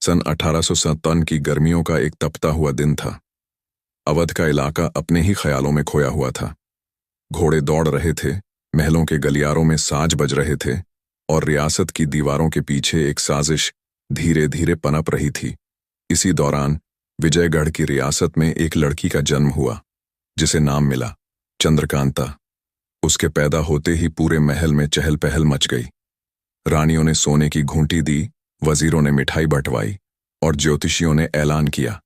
सन 1857 की गर्मियों का एक तपता हुआ दिन था। अवध का इलाका अपने ही ख्यालों में खोया हुआ था। घोड़े दौड़ रहे थे, महलों के गलियारों में साज बज रहे थे और रियासत की दीवारों के पीछे एक साजिश धीरे धीरे पनप रही थी। इसी दौरान विजयगढ़ की रियासत में एक लड़की का जन्म हुआ, जिसे नाम मिला चंद्रकांता। उसके पैदा होते ही पूरे महल में चहल पहल मच गई। रानियों ने सोने की घूंटी दी, वजीरों ने मिठाई बंटवाई और ज्योतिषियों ने ऐलान किया,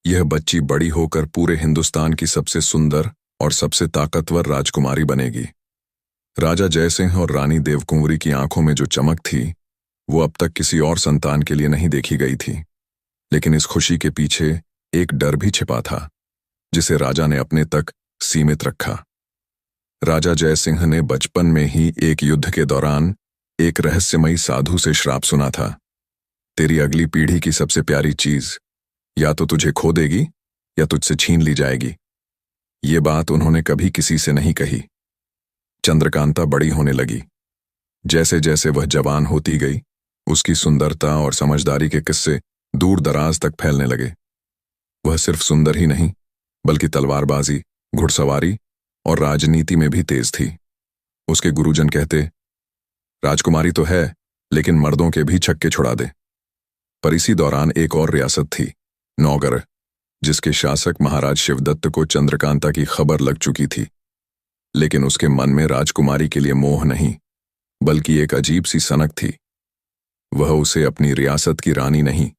यह बच्ची बड़ी होकर पूरे हिंदुस्तान की सबसे सुंदर और सबसे ताकतवर राजकुमारी बनेगी। राजा जयसिंह और रानी देवकुंवरी की आंखों में जो चमक थी, वो अब तक किसी और संतान के लिए नहीं देखी गई थी। लेकिन इस खुशी के पीछे एक डर भी छिपा था, जिसे राजा ने अपने तक सीमित रखा। राजा जयसिंह ने बचपन में ही एक युद्ध के दौरान एक रहस्यमयी साधु से श्राप सुना था, तेरी अगली पीढ़ी की सबसे प्यारी चीज या तो तुझे खो देगी या तुझसे छीन ली जाएगी। ये बात उन्होंने कभी किसी से नहीं कही। चंद्रकांता बड़ी होने लगी। जैसे जैसे वह जवान होती गई, उसकी सुंदरता और समझदारी के किस्से दूर दराज तक फैलने लगे। वह सिर्फ सुंदर ही नहीं, बल्कि तलवारबाजी, घुड़सवारी और राजनीति में भी तेज थी। उसके गुरुजन कहते, राजकुमारी तो है, लेकिन मर्दों के भी छक्के छुड़ा दे। पर इसी दौरान एक और रियासत थी, नौगढ़, जिसके शासक महाराज शिवदत्त को चंद्रकांता की खबर लग चुकी थी। लेकिन उसके मन में राजकुमारी के लिए मोह नहीं, बल्कि एक अजीब सी सनक थी। वह उसे अपनी रियासत की रानी नहीं,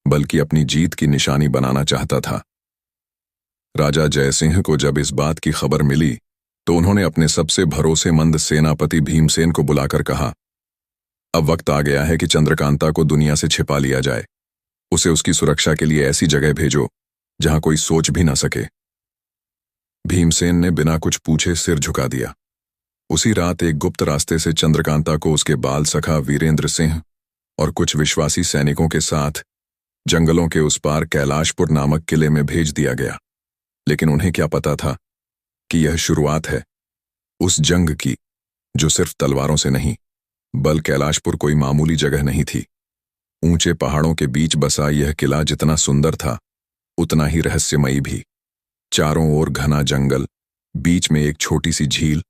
बल्कि अपनी जीत की निशानी बनाना चाहता था। राजा जयसिंह को जब इस बात की खबर मिली, तो उन्होंने अपने सबसे भरोसेमंद सेनापति भीमसेन को बुलाकर कहा, अब वक्त आ गया है कि चंद्रकांता को दुनिया से छिपा लिया जाए। उसे उसकी सुरक्षा के लिए ऐसी जगह भेजो जहां कोई सोच भी ना सके। भीमसेन ने बिना कुछ पूछे सिर झुका दिया। उसी रात एक गुप्त रास्ते से चंद्रकांता को उसके बाल सखा वीरेंद्र सिंह और कुछ विश्वासी सैनिकों के साथ जंगलों के उस पार कैलाशपुर नामक किले में भेज दिया गया। लेकिन उन्हें क्या पता था कि यह शुरुआत है उस जंग की, जो सिर्फ तलवारों से नहीं, बल कैलाशपुर कोई मामूली जगह नहीं थी। ऊंचे पहाड़ों के बीच बसा यह किला जितना सुंदर था, उतना ही रहस्यमयी भी। चारों ओर घना जंगल, बीच में एक छोटी सी झील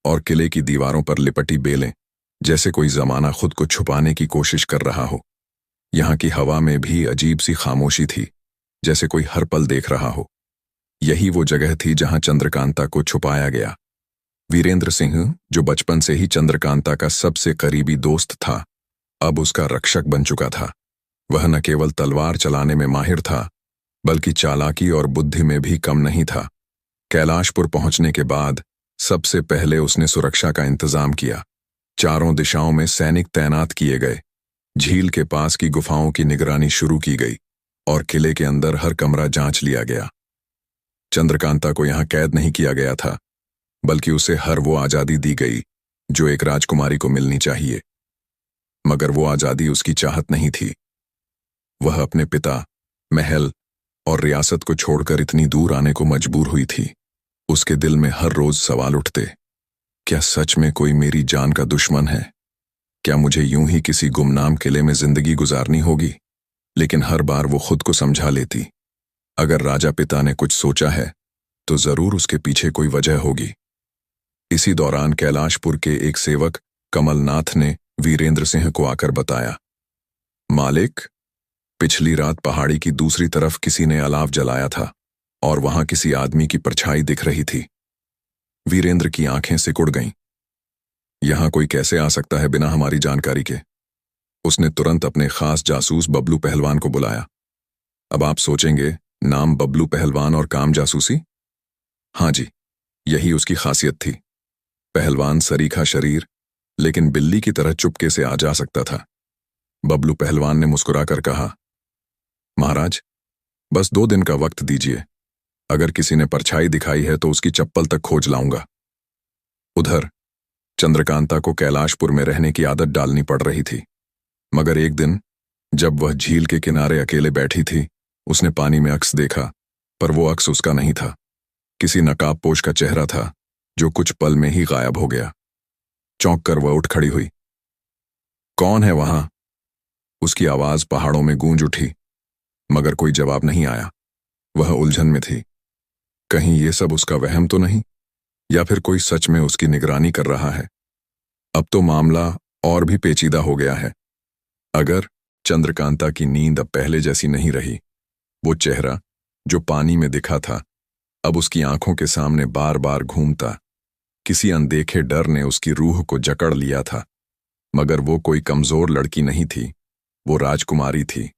और किले की दीवारों पर लिपटी बेलें, जैसे कोई जमाना खुद को छुपाने की कोशिश कर रहा हो। यहाँ की हवा में भी अजीब सी खामोशी थी, जैसे कोई हर पल देख रहा हो। यही वो जगह थी जहां चंद्रकांता को छुपाया गया। वीरेंद्र सिंह, जो बचपन से ही चंद्रकांता का सबसे करीबी दोस्त था, अब उसका रक्षक बन चुका था। वह न केवल तलवार चलाने में माहिर था, बल्कि चालाकी और बुद्धि में भी कम नहीं था। कैलाशपुर पहुंचने के बाद सबसे पहले उसने सुरक्षा का इंतजाम किया। चारों दिशाओं में सैनिक तैनात किए गए। झील के पास की गुफाओं की निगरानी शुरू की गई और किले के अंदर हर कमरा जांच लिया गया। चंद्रकांता को यहां कैद नहीं किया गया था, बल्कि उसे हर वो आजादी दी गई जो एक राजकुमारी को मिलनी चाहिए। मगर वो आजादी उसकी चाहत नहीं थी। वह अपने पिता, महल और रियासत को छोड़कर इतनी दूर आने को मजबूर हुई थी। उसके दिल में हर रोज सवाल उठते, क्या सच में कोई मेरी जान का दुश्मन है? क्या मुझे यूं ही किसी गुमनाम किले में जिंदगी गुजारनी होगी? लेकिन हर बार वो खुद को समझा लेती, अगर राजा पिता ने कुछ सोचा है तो जरूर उसके पीछे कोई वजह होगी। इसी दौरान कैलाशपुर के एक सेवक कमलनाथ ने वीरेंद्र सिंह को आकर बताया, मालिक, पिछली रात पहाड़ी की दूसरी तरफ किसी ने अलाव जलाया था और वहां किसी आदमी की परछाई दिख रही थी। वीरेंद्र की आंखें सिकुड़ गईं। यहां कोई कैसे आ सकता है बिना हमारी जानकारी के? उसने तुरंत अपने खास जासूस बबलू पहलवान को बुलाया। अब आप सोचेंगे, नाम बबलू पहलवान और काम जासूसी? हाँ जी, यही उसकी खासियत थी। पहलवान सरीखा शरीर, लेकिन बिल्ली की तरह चुपके से आ जा सकता था। बबलू पहलवान ने मुस्कुराकर कहा, महाराज, बस 2 दिन का वक्त दीजिए। अगर किसी ने परछाई दिखाई है तो उसकी चप्पल तक खोज लाऊंगा। उधर चंद्रकांता को कैलाशपुर में रहने की आदत डालनी पड़ रही थी। मगर एक दिन जब वह झील के किनारे अकेले बैठी थी, उसने पानी में अक्स देखा, पर वो अक्स उसका नहीं था। किसी नकाबपोश का चेहरा था जो कुछ पल में ही गायब हो गया। चौंक कर वह उठ खड़ी हुई। कौन है वहां? उसकी आवाज पहाड़ों में गूंज उठी, मगर कोई जवाब नहीं आया। वह उलझन में थी। कहीं ये सब उसका वहम तो नहीं, या फिर कोई सच में उसकी निगरानी कर रहा है। अब तो मामला और भी पेचीदा हो गया है। अगर चंद्रकांता की नींद अब पहले जैसी नहीं रही, वो चेहरा जो पानी में दिखा था अब उसकी आंखों के सामने बार बार घूमता। किसी अनदेखे डर ने उसकी रूह को जकड़ लिया था। मगर वो कोई कमजोर लड़की नहीं थी, वो राजकुमारी थी।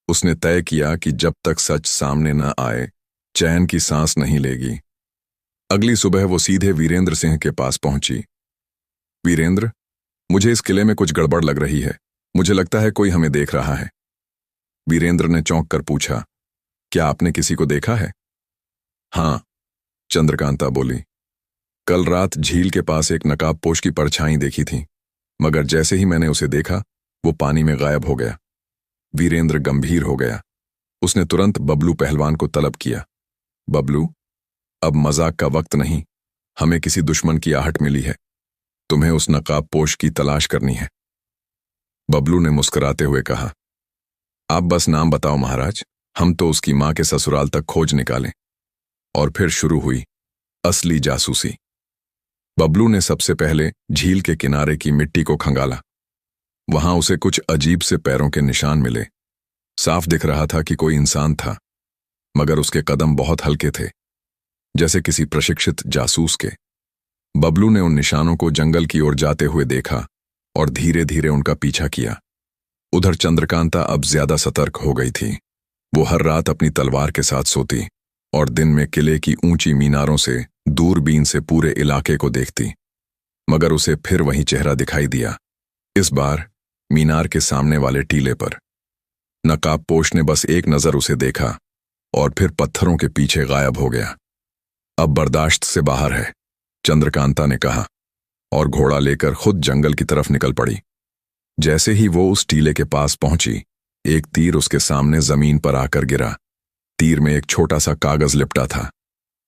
उसने तय किया कि जब तक सच सामने न आए, चैन की सांस नहीं लेगी। अगली सुबह वो सीधे वीरेंद्र सिंह के पास पहुंची। वीरेंद्र, मुझे इस किले में कुछ गड़बड़ लग रही है। मुझे लगता है कोई हमें देख रहा है। वीरेंद्र ने चौंक कर पूछा, क्या आपने किसी को देखा है? हाँ, चंद्रकांता बोली। कल रात झील के पास एक नकाबपोश की परछाई देखी थी, मगर जैसे ही मैंने उसे देखा वो पानी में गायब हो गया। वीरेंद्र गंभीर हो गया। उसने तुरंत बबलू पहलवान को तलब किया। बबलू, अब मजाक का वक्त नहीं। हमें किसी दुश्मन की आहट मिली है। तुम्हें उस नकाबपोश की तलाश करनी है। बबलू ने मुस्कुराते हुए कहा, आप बस नाम बताओ महाराज, हम तो उसकी मां के ससुराल तक खोज निकालें। और फिर शुरू हुई असली जासूसी। बबलू ने सबसे पहले झील के किनारे की मिट्टी को खंगाला। वहां उसे कुछ अजीब से पैरों के निशान मिले। साफ दिख रहा था कि कोई इंसान था, मगर उसके कदम बहुत हल्के थे, जैसे किसी प्रशिक्षित जासूस के। बबलू ने उन निशानों को जंगल की ओर जाते हुए देखा और धीरे धीरे उनका पीछा किया। उधर चंद्रकांता अब ज्यादा सतर्क हो गई थी। वो हर रात अपनी तलवार के साथ सोती और दिन में किले की ऊंची मीनारों से दूरबीन से पूरे इलाके को देखती। मगर उसे फिर वही चेहरा दिखाई दिया, इस बार मीनार के सामने वाले टीले पर। नकाबपोश ने बस एक नजर उसे देखा और फिर पत्थरों के पीछे गायब हो गया। अब बर्दाश्त से बाहर है, चंद्रकांता ने कहा, और घोड़ा लेकर खुद जंगल की तरफ निकल पड़ी। जैसे ही वो उस टीले के पास पहुंची, एक तीर उसके सामने जमीन पर आकर गिरा। तीर में एक छोटा सा कागज लिपटा था।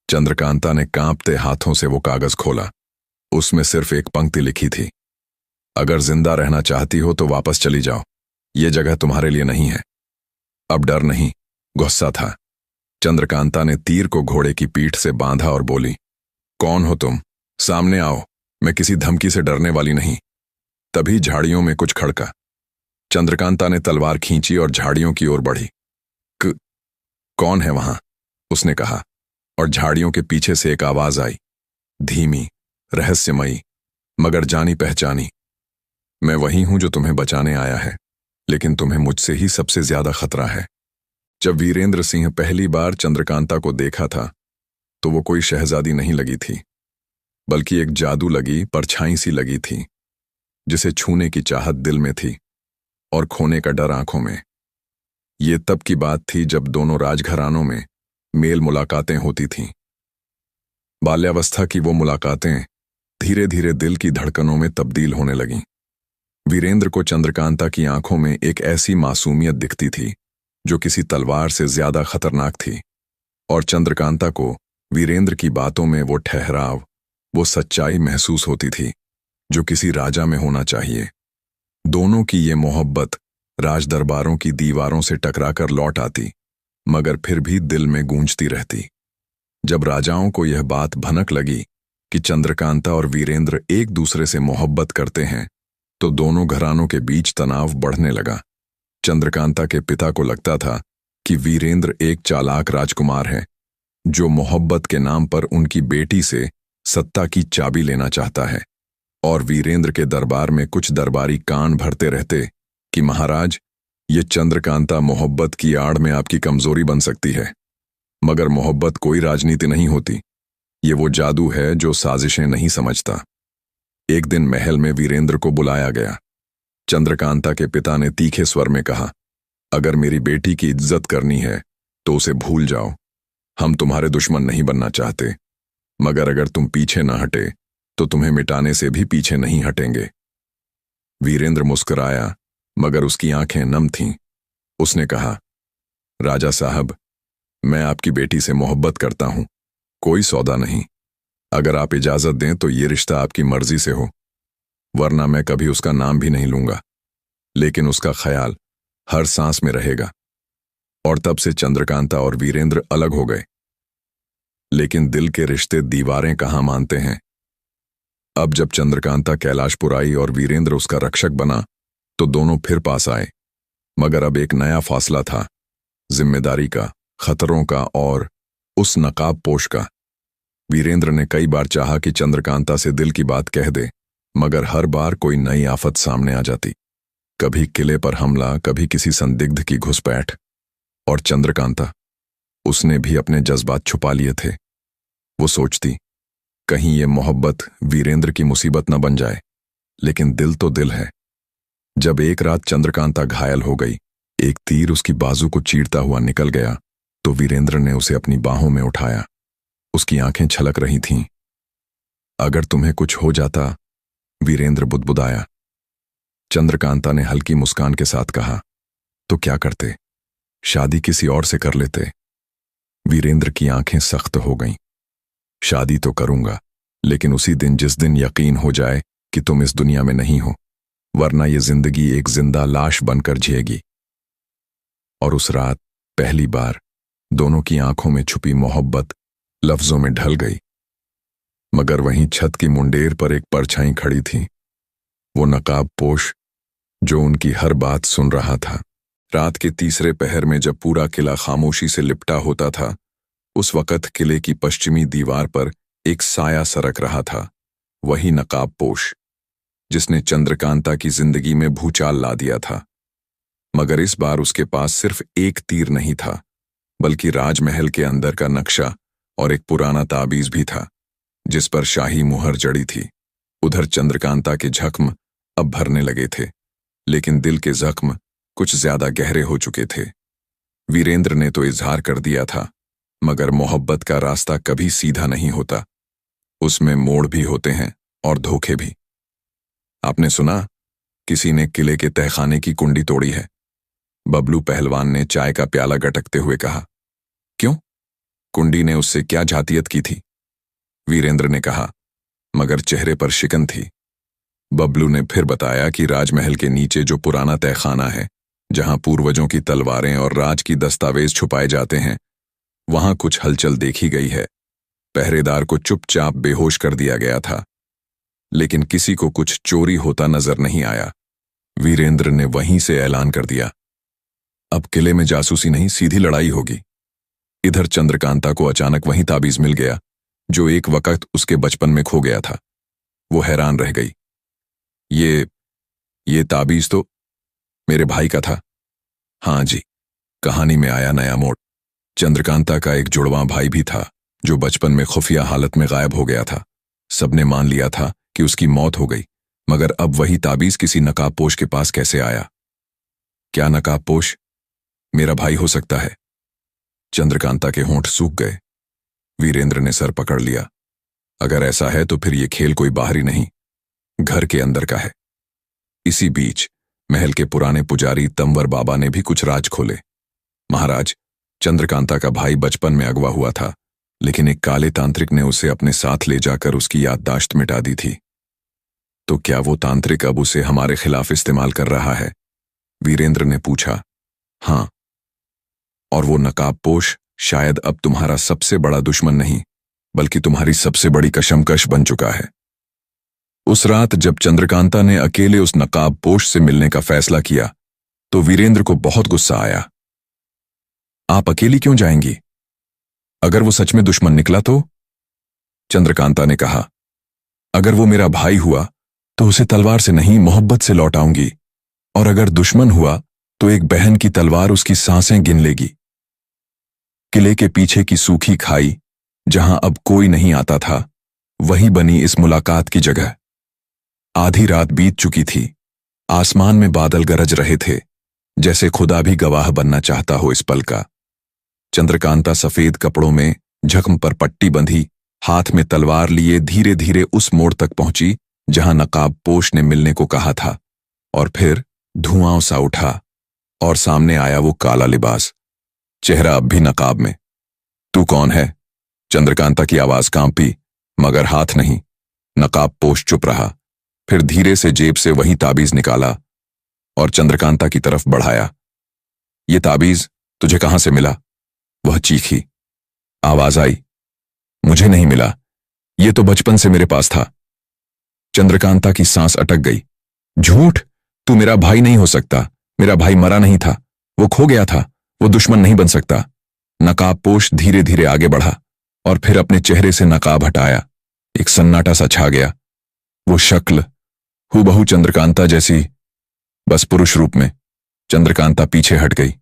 चंद्रकांता ने कांपते हाथों से वो कागज खोला। उसमें सिर्फ एक पंक्ति लिखी थी, अगर जिंदा रहना चाहती हो तो वापस चली जाओ, ये जगह तुम्हारे लिए नहीं है। अब डर नहीं, गुस्सा था। चंद्रकांता ने तीर को घोड़े की पीठ से बांधा और बोली, कौन हो तुम? सामने आओ, मैं किसी धमकी से डरने वाली नहीं। तभी झाड़ियों में कुछ खड़का। चंद्रकांता ने तलवार खींची और झाड़ियों की ओर बढ़ी। कौन है वहां? उसने कहा, और झाड़ियों के पीछे से एक आवाज आई, धीमी, रहस्यमयी, मगर जानी पहचानी। मैं वही हूं जो तुम्हें बचाने आया है, लेकिन तुम्हें मुझसे ही सबसे ज्यादा खतरा है। जब वीरेंद्र सिंह पहली बार चंद्रकांता को देखा था तो वो कोई शहजादी नहीं लगी थी, बल्कि एक जादू लगी परछाई सी लगी थी, जिसे छूने की चाहत दिल में थी और खोने का डर आंखों में। ये तब की बात थी जब दोनों राजघरानों में मेल मुलाकातें होती थीं। बाल्यावस्था की वो मुलाकातें धीरे धीरे दिल की धड़कनों में तब्दील होने लगीं। वीरेंद्र को चंद्रकांता की आंखों में एक ऐसी मासूमियत दिखती थी जो किसी तलवार से ज्यादा खतरनाक थी, और चंद्रकांता को वीरेंद्र की बातों में वो ठहराव, वो सच्चाई महसूस होती थी जो किसी राजा में होना चाहिए। दोनों की ये मोहब्बत राजदरबारों की दीवारों से टकराकर लौट आती, मगर फिर भी दिल में गूंजती रहती। जब राजाओं को यह बात भनक लगी कि चंद्रकांता और वीरेंद्र एक दूसरे से मोहब्बत करते हैं, तो दोनों घरानों के बीच तनाव बढ़ने लगा। चंद्रकांता के पिता को लगता था कि वीरेंद्र एक चालाक राजकुमार है जो मोहब्बत के नाम पर उनकी बेटी से सत्ता की चाबी लेना चाहता है, और वीरेंद्र के दरबार में कुछ दरबारी कान भरते रहते कि महाराज, ये चंद्रकांता मोहब्बत की आड़ में आपकी कमजोरी बन सकती है। मगर मोहब्बत कोई राजनीति नहीं होती, ये वो जादू है जो साजिशें नहीं समझता। एक दिन महल में वीरेंद्र को बुलाया गया। चंद्रकांता के पिता ने तीखे स्वर में कहा, अगर मेरी बेटी की इज्जत करनी है तो उसे भूल जाओ। हम तुम्हारे दुश्मन नहीं बनना चाहते, मगर अगर तुम पीछे न हटे तो तुम्हें मिटाने से भी पीछे नहीं हटेंगे। वीरेंद्र मुस्कुराया, मगर उसकी आंखें नम थीं। उसने कहा, राजा साहब, मैं आपकी बेटी से मोहब्बत करता हूं, कोई सौदा नहीं। अगर आप इजाजत दें तो ये रिश्ता आपकी मर्जी से हो, वरना मैं कभी उसका नाम भी नहीं लूंगा। लेकिन उसका ख्याल हर सांस में रहेगा। और तब से चंद्रकांता और वीरेंद्र अलग हो गए। लेकिन दिल के रिश्ते दीवारें कहाँ मानते हैं। अब जब चंद्रकांता कैलाशपुर आई और वीरेंद्र उसका रक्षक बना तो दोनों फिर पास आए। मगर अब एक नया फासला था, जिम्मेदारी का, खतरों का और उस नकाबपोश का। वीरेंद्र ने कई बार चाहा कि चंद्रकांता से दिल की बात कह दे, मगर हर बार कोई नई आफत सामने आ जाती। कभी किले पर हमला, कभी किसी संदिग्ध की घुसपैठ। और चंद्रकांता, उसने भी अपने जज्बात छुपा लिए थे। वो सोचती, कहीं ये मोहब्बत वीरेंद्र की मुसीबत न बन जाए। लेकिन दिल तो दिल है। जब एक रात चंद्रकांता घायल हो गई, एक तीर उसकी बाजू को चीरता हुआ निकल गया, तो वीरेंद्र ने उसे अपनी बाहों में उठाया। उसकी आंखें छलक रही थीं। अगर तुम्हें कुछ हो जाता, वीरेंद्र बुदबुदाया। चंद्रकांता ने हल्की मुस्कान के साथ कहा, तो क्या करते? शादी किसी और से कर लेते। वीरेंद्र की आंखें सख्त हो गईं। शादी तो करूंगा, लेकिन उसी दिन जिस दिन यकीन हो जाए कि तुम इस दुनिया में नहीं हो, वरना ये जिंदगी एक जिंदा लाश बनकर जिएगी। और उस रात पहली बार दोनों की आंखों में छुपी मोहब्बत लफ्जों में ढल गई। मगर वहीं छत की मुंडेर पर एक परछाई खड़ी थी, वो नकाबपोश जो उनकी हर बात सुन रहा था। रात के तीसरे पहर में जब पूरा किला खामोशी से लिपटा होता था, उस वक़्त किले की पश्चिमी दीवार पर एक साया सरक रहा था। वही नकाबपोश जिसने चंद्रकांता की जिंदगी में भूचाल ला दिया था। मगर इस बार उसके पास सिर्फ एक तीर नहीं था, बल्कि राजमहल के अंदर का नक्शा और एक पुराना ताबीज भी था, जिस पर शाही मुहर जड़ी थी। उधर चंद्रकांता के जख्म अब भरने लगे थे, लेकिन दिल के जख्म कुछ ज्यादा गहरे हो चुके थे। वीरेंद्र ने तो इजहार कर दिया था, मगर मोहब्बत का रास्ता कभी सीधा नहीं होता। उसमें मोड़ भी होते हैं और धोखे भी। आपने सुना, किसी ने किले के तहखाने की कुंडी तोड़ी है? बबलू पहलवान ने चाय का प्याला गटकते हुए कहा। क्यों? कुंडी ने उससे क्या जातियत की थी? वीरेंद्र ने कहा, मगर चेहरे पर शिकन थी। बबलू ने फिर बताया कि राजमहल के नीचे जो पुराना तहखाना है, जहां पूर्वजों की तलवारें और राज की दस्तावेज छुपाए जाते हैं, वहां कुछ हलचल देखी गई है। पहरेदार को चुपचाप बेहोश कर दिया गया था, लेकिन किसी को कुछ चोरी होता नजर नहीं आया। वीरेंद्र ने वहीं से ऐलान कर दिया, अब किले में जासूसी नहीं, सीधी लड़ाई होगी। इधर चंद्रकांता को अचानक वही ताबीज मिल गया जो एक वक्त उसके बचपन में खो गया था। वो हैरान रह गई। ये ताबीज तो मेरे भाई का था। हाँ जी, कहानी में आया नया मोड़। चंद्रकांता का एक जुड़वां भाई भी था जो बचपन में खुफिया हालत में गायब हो गया था। सबने मान लिया था कि उसकी मौत हो गई, मगर अब वही ताबीज किसी नकाबपोश के पास कैसे आया? क्या नकाबपोश मेरा भाई हो सकता है? चंद्रकांता के होंठ सूख गए। वीरेंद्र ने सर पकड़ लिया। अगर ऐसा है तो फिर ये खेल कोई बाहरी नहीं, घर के अंदर का है। इसी बीच महल के पुराने पुजारी तंवर बाबा ने भी कुछ राज खोले। महाराज, चंद्रकांता का भाई बचपन में अगवा हुआ था, लेकिन एक काले तांत्रिक ने उसे अपने साथ ले जाकर उसकी याददाश्त मिटा दी थी। तो क्या वो तांत्रिक अब उसे हमारे खिलाफ इस्तेमाल कर रहा है? वीरेंद्र ने पूछा। हाँ, और वो नकाबपोश शायद अब तुम्हारा सबसे बड़ा दुश्मन नहीं, बल्कि तुम्हारी सबसे बड़ी कशमकश बन चुका है। उस रात जब चंद्रकांता ने अकेले उस नकाबपोश से मिलने का फैसला किया, तो वीरेंद्र को बहुत गुस्सा आया। आप अकेली क्यों जाएंगी? अगर वो सच में दुश्मन निकला तो? चंद्रकांता ने कहा, अगर वो मेरा भाई हुआ तो उसे तलवार से नहीं, मोहब्बत से लौटाऊंगी, और अगर दुश्मन हुआ तो एक बहन की तलवार उसकी सांसें गिन लेगी। किले के पीछे की सूखी खाई, जहां अब कोई नहीं आता था, वही बनी इस मुलाकात की जगह। आधी रात बीत चुकी थी। आसमान में बादल गरज रहे थे, जैसे खुदा भी गवाह बनना चाहता हो इस पल का। चंद्रकांता सफेद कपड़ों में, जख्म पर पट्टी बंधी, हाथ में तलवार लिए धीरे धीरे उस मोड़ तक पहुंची जहां नकाबपोश ने मिलने को कहा था। और फिर धुआं सा उठा और सामने आया वो काला लिबास, चेहरा अब भी नकाब में। तू कौन है? चंद्रकांता की आवाज कांपी, मगर हाथ नहीं। नकाबपोश चुप रहा, फिर धीरे से जेब से वही ताबीज निकाला और चंद्रकांता की तरफ बढ़ाया। ये ताबीज तुझे कहां से मिला? वह चीखी। आवाज आई, मुझे नहीं मिला, ये तो बचपन से मेरे पास था। चंद्रकांता की सांस अटक गई। झूठ, तू मेरा भाई नहीं हो सकता। मेरा भाई मरा नहीं था, वो खो गया था। वो दुश्मन नहीं बन सकता। नकाबपोश धीरे धीरे आगे बढ़ा और फिर अपने चेहरे से नकाब हटाया। एक सन्नाटा सा छा गया। वो शक्ल हूबहू चंद्रकांता जैसी, बस पुरुष रूप में। चंद्रकांता पीछे हट गई।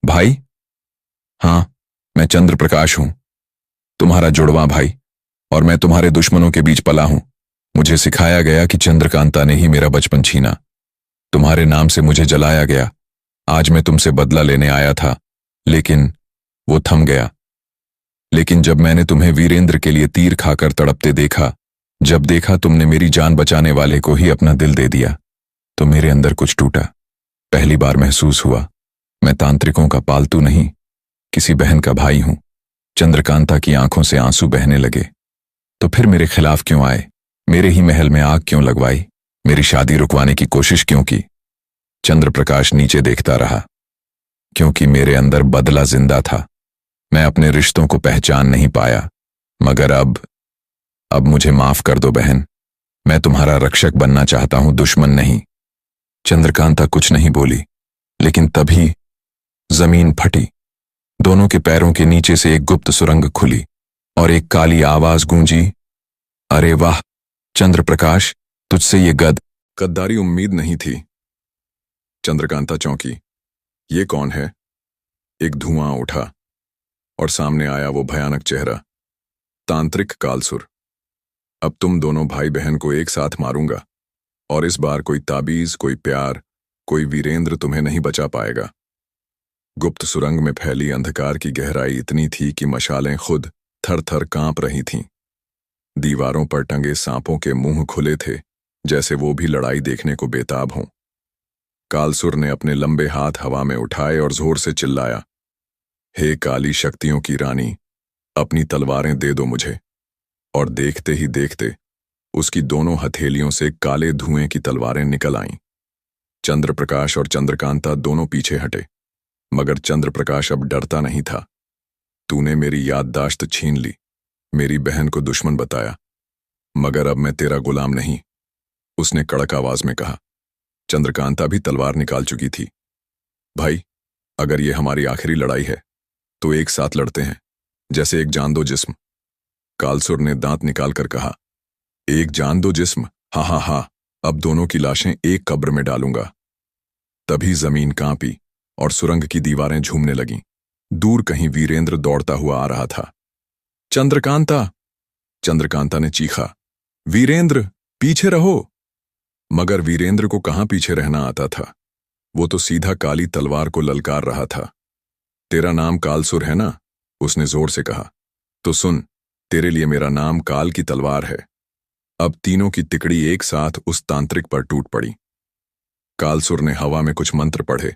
भाई? हां, मैं चंद्र प्रकाश हूं, तुम्हारा जुड़वां भाई, और मैं तुम्हारे दुश्मनों के बीच पला हूं। मुझे सिखाया गया कि चंद्रकांता ने ही मेरा बचपन छीना। तुम्हारे नाम से मुझे जलाया गया। आज मैं तुमसे बदला लेने आया था, लेकिन वो थम गया। लेकिन जब मैंने तुम्हें वीरेंद्र के लिए तीर खाकर तड़पते देखा, जब देखा तुमने मेरी जान बचाने वाले को ही अपना दिल दे दिया, तो मेरे अंदर कुछ टूटा। पहली बार महसूस हुआ मैं तांत्रिकों का पालतू नहीं, किसी बहन का भाई हूं। चंद्रकांता की आंखों से आंसू बहने लगे। तो फिर मेरे खिलाफ क्यों आए? मेरे ही महल में आग क्यों लगवाई? मेरी शादी रुकवाने की कोशिश क्यों की? चंद्रप्रकाश नीचे देखता रहा। क्योंकि मेरे अंदर बदला जिंदा था। मैं अपने रिश्तों को पहचान नहीं पाया। मगर अब मुझे माफ कर दो बहन। मैं तुम्हारा रक्षक बनना चाहता हूं, दुश्मन नहीं। चंद्रकांता कुछ नहीं बोली, लेकिन तभी जमीन फटी। दोनों के पैरों के नीचे से एक गुप्त सुरंग खुली और एक काली आवाज गूंजी, अरे वाह चंद्रप्रकाश, तुझसे ये गद्दारी उम्मीद नहीं थी। चंद्रकांता चौंकी। ये कौन है? एक धुआं उठा और सामने आया वो भयानक चेहरा, तांत्रिक कालसुर। अब तुम दोनों भाई बहन को एक साथ मारूंगा, और इस बार कोई ताबीज, कोई प्यार, कोई वीरेंद्र तुम्हें नहीं बचा पाएगा। गुप्त सुरंग में फैली अंधकार की गहराई इतनी थी कि मशालें खुद थर थर कांप रही थीं। दीवारों पर टंगे सांपों के मुंह खुले थे, जैसे वो भी लड़ाई देखने को बेताब हों। कालसुर ने अपने लंबे हाथ हवा में उठाए और जोर से चिल्लाया, हे काली शक्तियों की रानी, अपनी तलवारें दे दो मुझे। और देखते ही देखते उसकी दोनों हथेलियों से काले धुएं की तलवारें निकल आईं। चंद्रप्रकाश और चंद्रकांता दोनों पीछे हटे, मगर चंद्रप्रकाश अब डरता नहीं था। तूने मेरी याददाश्त छीन ली, मेरी बहन को दुश्मन बताया, मगर अब मैं तेरा गुलाम नहीं, उसने कड़क आवाज में कहा। चंद्रकांता भी तलवार निकाल चुकी थी। भाई, अगर ये हमारी आखिरी लड़ाई है तो एक साथ लड़ते हैं, जैसे एक जान दो जिस्म। कालसुर ने दांत निकालकर कहा, एक जान दो जिस्म? हा हा हा, अब दोनों की लाशें एक कब्र में डालूंगा। तभी जमीन कांपी और सुरंग की दीवारें झूमने लगीं। दूर कहीं वीरेंद्र दौड़ता हुआ आ रहा था। चंद्रकांता! चंद्रकांता ने चीखा, वीरेंद्र, पीछे रहो। मगर वीरेंद्र को कहां पीछे रहना आता था। वो तो सीधा काली तलवार को ललकार रहा था। तेरा नाम कालसुर है ना? उसने जोर से कहा। तो सुन, तेरे लिए मेरा नाम काल की तलवार है। अब तीनों की तिकड़ी एक साथ उस तांत्रिक पर टूट पड़ी। कालसुर ने हवा में कुछ मंत्र पढ़े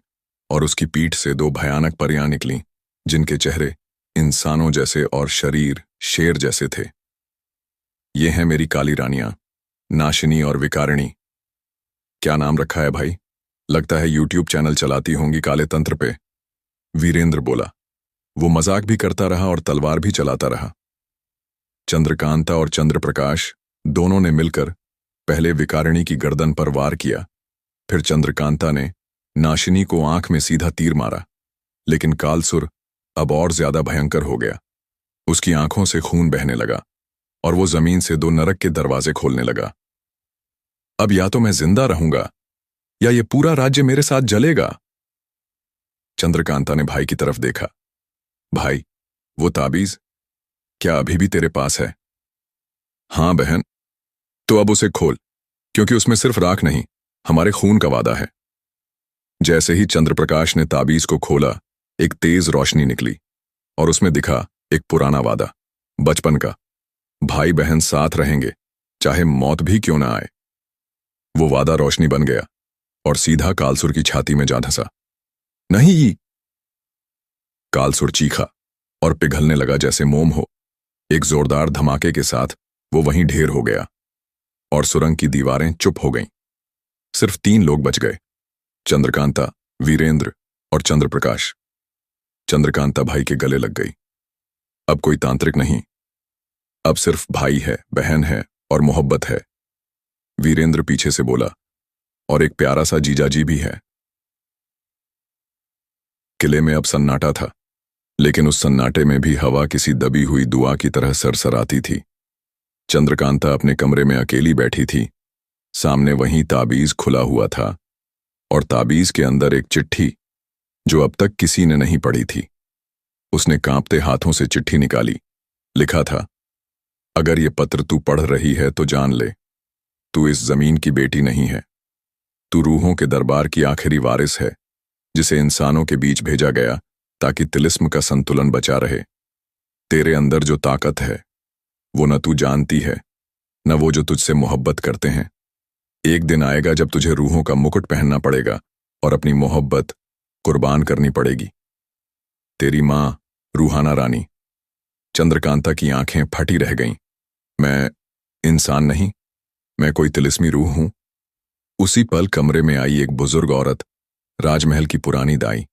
और उसकी पीठ से दो भयानक परियां निकलीं, जिनके चेहरे इंसानों जैसे और शरीर शेर जैसे थे। ये हैं मेरी काली रानियां, नाशिनी और विकारिणी। क्या नाम रखा है भाई? लगता है यूट्यूब चैनल चलाती होंगी काले तंत्र पे। वीरेंद्र बोला। वो मजाक भी करता रहा और तलवार भी चलाता रहा। चंद्रकांता और चंद्रप्रकाश दोनों ने मिलकर पहले विकारिणी की गर्दन पर वार किया। फिर चंद्रकांता ने नाशिनी को आंख में सीधा तीर मारा। लेकिन कालसुर अब और ज्यादा भयंकर हो गया। उसकी आंखों से खून बहने लगा और वो जमीन से दो नरक के दरवाजे खोलने लगा। अब या तो मैं जिंदा रहूंगा या ये पूरा राज्य मेरे साथ जलेगा। चंद्रकांता ने भाई की तरफ देखा। भाई, वो ताबीज क्या अभी भी तेरे पास है? हां बहन। तो अब उसे खोल, क्योंकि उसमें सिर्फ राख नहीं, हमारे खून का वादा है। जैसे ही चंद्रप्रकाश ने ताबीज को खोला, एक तेज रोशनी निकली और उसमें दिखा एक पुराना वादा, बचपन का। भाई बहन साथ रहेंगे, चाहे मौत भी क्यों ना आए। वो वादा रोशनी बन गया और सीधा कालसुर की छाती में जा धंसा। नहीं! कालसुर चीखा और पिघलने लगा जैसे मोम हो। एक जोरदार धमाके के साथ वो वहीं ढेर हो गया और सुरंग की दीवारें चुप हो गईं। सिर्फ 3 लोग बच गए, चंद्रकांता, वीरेंद्र और चंद्रप्रकाश। चंद्रकांता भाई के गले लग गई। अब कोई तांत्रिक नहीं, अब सिर्फ भाई है, बहन है और मोहब्बत है। वीरेंद्र पीछे से बोला, और एक प्यारा सा जीजाजी भी है। किले में अब सन्नाटा था, लेकिन उस सन्नाटे में भी हवा किसी दबी हुई दुआ की तरह सरसराती थी। चंद्रकांता अपने कमरे में अकेली बैठी थी। सामने वहीं ताबीज खुला हुआ था और ताबीज के अंदर एक चिट्ठी जो अब तक किसी ने नहीं पढ़ी थी। उसने कांपते हाथों से चिट्ठी निकाली। लिखा था, अगर ये पत्र तू पढ़ रही है तो जान ले, तू इस जमीन की बेटी नहीं है। तू रूहों के दरबार की आखिरी वारिस है, जिसे इंसानों के बीच भेजा गया ताकि तिलिस्म का संतुलन बचा रहे। तेरे अंदर जो ताकत है वो न तू जानती है, न वो जो तुझसे मोहब्बत करते हैं। एक दिन आएगा जब तुझे रूहों का मुकुट पहनना पड़ेगा और अपनी मोहब्बत कुर्बान करनी पड़ेगी। तेरी मां रूहाना रानी। चंद्रकांता की आंखें फटी रह गईं। मैं इंसान नहीं, मैं कोई तिलिस्मी रूह हूं। उसी पल कमरे में आई एक बुजुर्ग औरत, राजमहल की पुरानी दाई,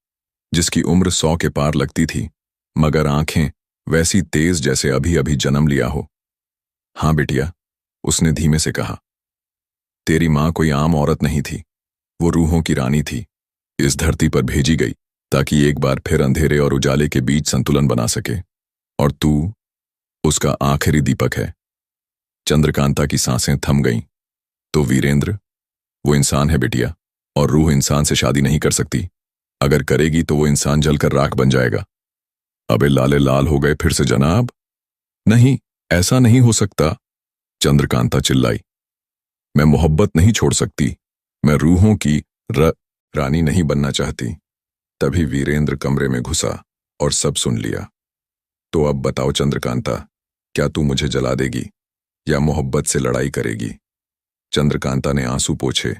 जिसकी उम्र 100 के पार लगती थी, मगर आंखें वैसी तेज जैसे अभी अभी जन्म लिया हो। हां बिटिया, उसने धीमे से कहा। तेरी मां कोई आम औरत नहीं थी, वो रूहों की रानी थी। इस धरती पर भेजी गई ताकि एक बार फिर अंधेरे और उजाले के बीच संतुलन बना सके, और तू उसका आखिरी दीपक है। चंद्रकांता की सांसें थम गईं। तो वीरेंद्र, वो इंसान है बिटिया, और रूह इंसान से शादी नहीं कर सकती। अगर करेगी तो वो इंसान जलकर राख बन जाएगा। अबे लाले लाल हो गए फिर से जनाब। नहीं, ऐसा नहीं हो सकता, चंद्रकांता चिल्लाई। मैं मोहब्बत नहीं छोड़ सकती, मैं रूहों की रानी नहीं बनना चाहती। तभी वीरेंद्र कमरे में घुसा और सब सुन लिया। तो अब बताओ चंद्रकांता, क्या तू मुझे जला देगी या मोहब्बत से लड़ाई करेगी? चंद्रकांता ने आंसू पोंछे।